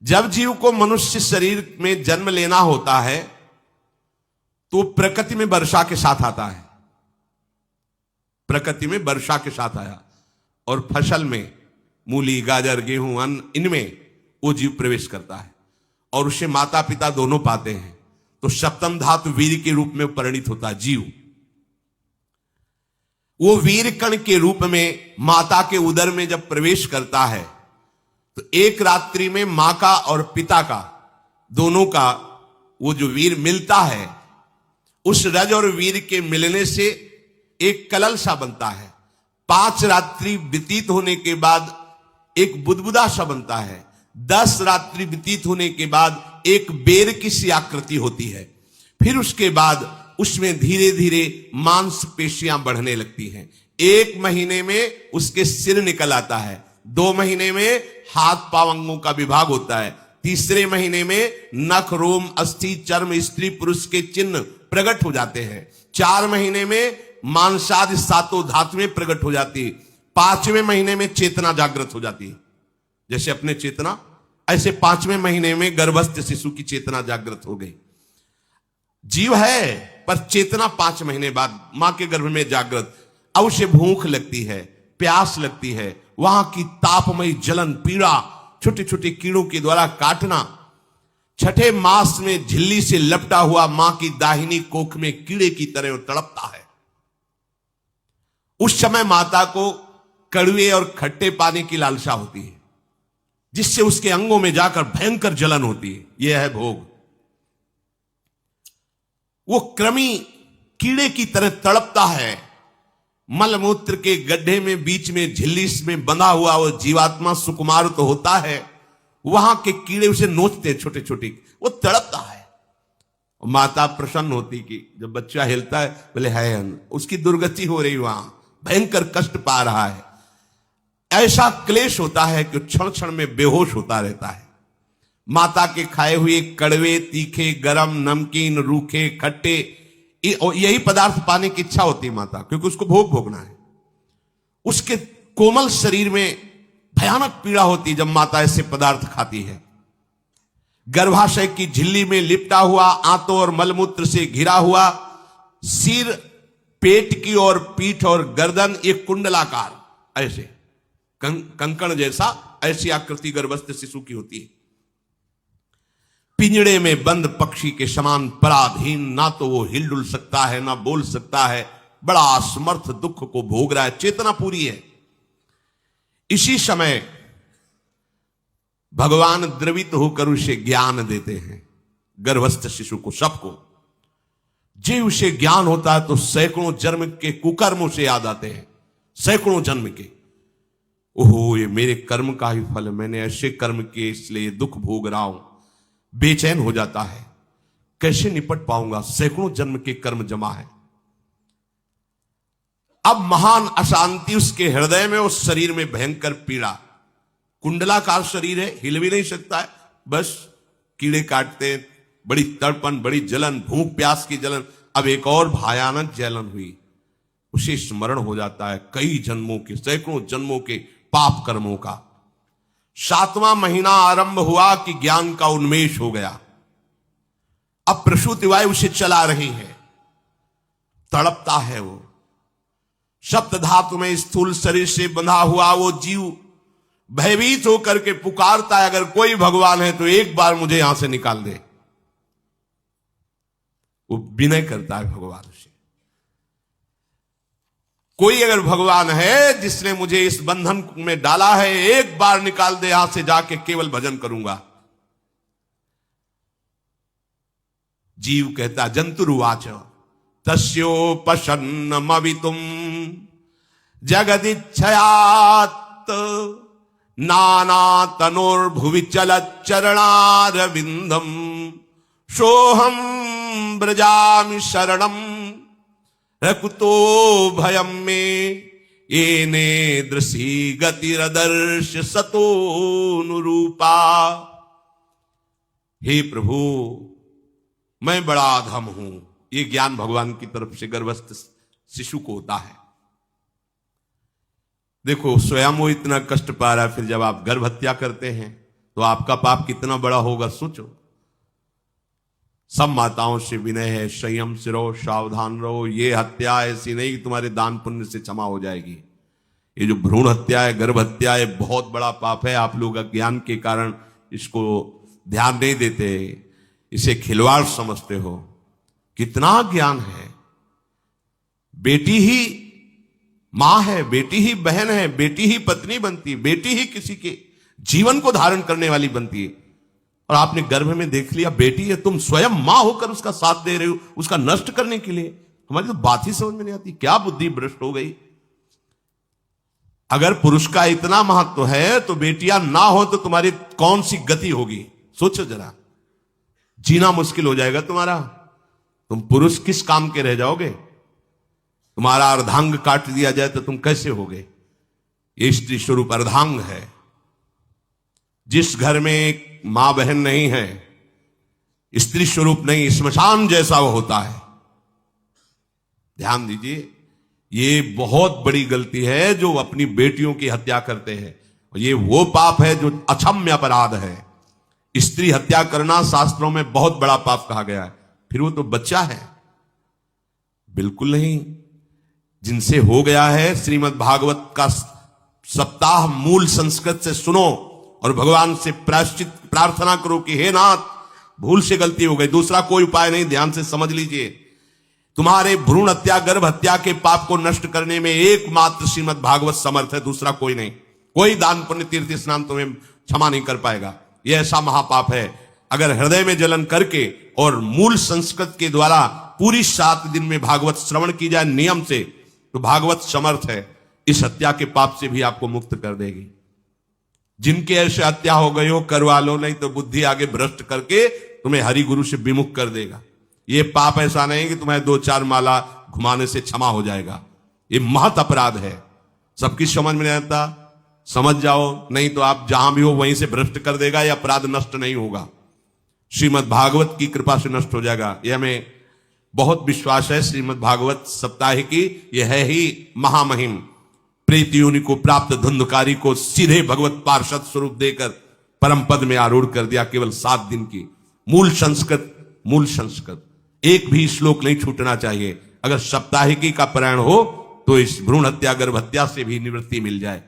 जब जीव को मनुष्य शरीर में जन्म लेना होता है तो प्रकृति में वर्षा के साथ आता है, प्रकृति में वर्षा के साथ आया, और फसल में मूली, गाजर, गेहूं, अन्न, इनमें वो जीव प्रवेश करता है और उसे माता पिता दोनों पाते हैं। तो सप्तम धातु वीर के रूप में परिणित होता है जीव। वो वीर कण के रूप में माता के उदर में जब प्रवेश करता है तो एक रात्रि में मां का और पिता का, दोनों का वो जो वीर मिलता है, उस रज और वीर के मिलने से एक कलल सा बनता है। 5 रात्रि व्यतीत होने के बाद एक बुदबुदा सा बनता है। 10 रात्रि व्यतीत होने के बाद एक बेर की सी आकृति होती है। फिर उसके बाद उसमें धीरे धीरे मांसपेशियां बढ़ने लगती हैं। 1 महीने में उसके सिर निकल आता है, 2 महीने में हाथ पांव अंगों का विभाग होता है, तीसरे महीने में नख, रोम, अस्थि, चर्म, स्त्री पुरुष के चिन्ह प्रकट हो जाते हैं, 4 महीने में मांसादि सातों धातुएं प्रकट हो जाती है, 5वें महीने में चेतना जागृत हो जाती है। जैसे अपने चेतना, ऐसे 5वें महीने में गर्भस्थ शिशु की चेतना जागृत हो गई। जीव है पर चेतना 5 महीने बाद मां के गर्भ में जागृत। अब उसे भूख लगती है, प्यास लगती है, वहां की तापमयी जलन, पीड़ा, छोटे छोटे कीड़ों के द्वारा काटना, 6ठे मास में झिल्ली से लपटा हुआ मां की दाहिनी कोख में कीड़े की तरह तड़पता है। उस समय माता को कड़वे और खट्टे पानी की लालसा होती है, जिससे उसके अंगों में जाकर भयंकर जलन होती है। यह है भोग। वो कृमि कीड़े की तरह तड़पता है। मलमूत्र के गड्ढे में बीच में झिल्ली में बंधा हुआ वो जीवात्मा सुकुमार तो होता है, वहां के कीड़े उसे नोचते छोटे छोटे, वो तड़पता है। माता प्रसन्न होती कि जब बच्चा हिलता है, बोले है उसकी दुर्गति हो रही, वहां भयंकर कष्ट पा रहा है। ऐसा क्लेश होता है कि क्षण क्षण में बेहोश होता रहता है। माता के खाए हुए कड़वे, तीखे, गरम, नमकीन, रूखे, खट्टे, यही पदार्थ पाने की इच्छा होती है माता, क्योंकि उसको भोग भोगना है। उसके कोमल शरीर में भयानक पीड़ा होती है जब माता ऐसे पदार्थ खाती है। गर्भाशय की झिल्ली में लिपटा हुआ, आंतों और मलमूत्र से घिरा हुआ सिर, पेट की और पीठ और गर्दन एक कुंडलाकार, ऐसे कंकण जैसा, ऐसी आकृति गर्भस्थ शिशु की होती है। पिंजड़े में बंद पक्षी के समान पराधीन, ना तो वो हिलडुल सकता है ना बोल सकता है, बड़ा असमर्थ दुख को भोग रहा है, चेतना पूरी है। इसी समय भगवान द्रवित होकर उसे ज्ञान देते हैं, गर्भस्थ शिशु को, सबको। जे उसे ज्ञान होता है तो सैकड़ों जन्म के कुकर्म उसे याद आते हैं, सैकड़ों जन्म के। ओहो, ये मेरे कर्म का ही फल है, मैंने ऐसे कर्म किए इसलिए दुख भोग रहा हूं। बेचैन हो जाता है, कैसे निपट पाऊंगा, सैकड़ों जन्म के कर्म जमा है। अब महान अशांति उसके हृदय में, उस शरीर में भयंकर पीड़ा। कुंडलाकार शरीर है, हिल भी नहीं सकता है, बस कीड़े काटते, बड़ी तड़पन, बड़ी जलन, भूख प्यास की जलन। अब एक और भयानक जलन हुई, उसे स्मरण हो जाता है कई जन्मों के, सैकड़ों जन्मों के पाप कर्मों का। 7वां महीना आरंभ हुआ कि ज्ञान का उन्मेष हो गया। अब प्रसूति वायु उसे चला रही है, तड़पता है वो। सप्त धातु में स्थूल शरीर से बंधा हुआ वो जीव भयभीत होकर के पुकारता है, अगर कोई भगवान है तो एक बार मुझे यहां से निकाल दे। वो विनय करता है भगवान से, कोई अगर भगवान है जिसने मुझे इस बंधन में डाला है, एक बार निकाल दे यहां से, जाके केवल भजन करूंगा। जीव कहता, जंतुरुवाच तस्योपशन्नमवितुम जगदिच्छयात् नाना तनोर्भुवि चलच्चरणारविंदम सोहम ब्रजामि शरणम रकुतो भयम में येने दृशी गतिरदर्श सतोनुरूपा। हे प्रभु, मैं बड़ा अधम हूं। ये ज्ञान भगवान की तरफ से गर्भस्थ शिशु को होता है। देखो, स्वयं वो इतना कष्ट पा रहा है, फिर जब आप गर्भ हत्या करते हैं तो आपका पाप कितना बड़ा होगा सोचो। सब माताओं से विनय है, संयम से रहो, सावधान रहो। ये हत्या ऐसी नहीं कि तुम्हारे दान पुण्य से क्षमा हो जाएगी। ये जो भ्रूण हत्या है, गर्भ हत्या है, बहुत बड़ा पाप है। आप लोग अज्ञान के कारण इसको ध्यान नहीं देते, इसे खिलवाड़ समझते हो। कितना ज्ञान है। बेटी ही मां है, बेटी ही बहन है, बेटी ही पत्नी बनती है, बेटी ही किसी के जीवन को धारण करने वाली बनती है। और आपने गर्भ में देख लिया बेटी है, तुम स्वयं मां होकर उसका साथ दे रहे हो, उसका नष्ट करने के लिए। हमारी तो बात ही समझ में नहीं आती, क्या बुद्धि भ्रष्ट हो गई। अगर पुरुष का इतना महत्व है तो बेटियां ना हो तो तुम्हारी कौन सी गति होगी, सोचो जरा। जीना मुश्किल हो जाएगा तुम्हारा। तुम पुरुष किस काम के रह जाओगे। तुम्हारा अर्धांग काट दिया जाए तो तुम कैसे होगे। ये स्त्री स्वरूप अर्धांग है। जिस घर में एक मां बहन नहीं है, स्त्री स्वरूप नहीं, श्मशान जैसा वो होता है। ध्यान दीजिए, ये बहुत बड़ी गलती है जो अपनी बेटियों की हत्या करते हैं। ये वो पाप है जो अक्षम्य अपराध है। स्त्री हत्या करना शास्त्रों में बहुत बड़ा पाप कहा गया है। फिर वो तो बच्चा है, बिल्कुल नहीं। जिनसे हो गया है, श्रीमद् भागवत का सप्ताह मूल संस्कृत से सुनो और भगवान से प्रायश्चित प्रार्थना करो कि हे नाथ, भूल से गलती हो गई, दूसरा कोई उपाय नहीं। ध्यान से समझ लीजिए, तुम्हारे भ्रूण हत्या, गर्भ हत्या के पाप को नष्ट करने में एकमात्र श्रीमद् भागवत समर्थ है, दूसरा कोई नहीं। कोई दान पुण्य तीर्थ स्नान तुम्हें क्षमा नहीं कर पाएगा। यह ऐसा महापाप है। अगर हृदय में जलन करके और मूल संस्कृत के द्वारा पूरी 7 दिन में भागवत श्रवण की जाए नियम से, तो भागवत समर्थ है, इस हत्या के पाप से भी आपको मुक्त कर देगी। जिनके ऐसे हत्या हो गई हो करवा लो, नहीं तो बुद्धि आगे भ्रष्ट करके तुम्हें हरि गुरु से विमुख कर देगा। ये पाप ऐसा नहीं कि तुम्हें 2-4 माला घुमाने से क्षमा हो जाएगा। ये महत अपराध है। सबकी समझ में नहीं आता, समझ जाओ, नहीं तो आप जहां भी हो वहीं से भ्रष्ट कर देगा। यह अपराध नष्ट नहीं होगा, श्रीमद् भागवत की कृपा से नष्ट हो जाएगा। यह हमें बहुत विश्वास है। श्रीमद् भागवत सप्ताह की यह है ही महामहिम। प्रेत योनि को प्राप्त धुंधकारी को सीधे भगवत पार्षद स्वरूप देकर परम पद में आरूढ़ कर दिया। केवल 7 दिन की मूल संस्कृत एक भी श्लोक नहीं छूटना चाहिए। अगर सप्ताहिकी का पारायण हो तो इस भ्रूण हत्या, गर्भ हत्या से भी निवृत्ति मिल जाए।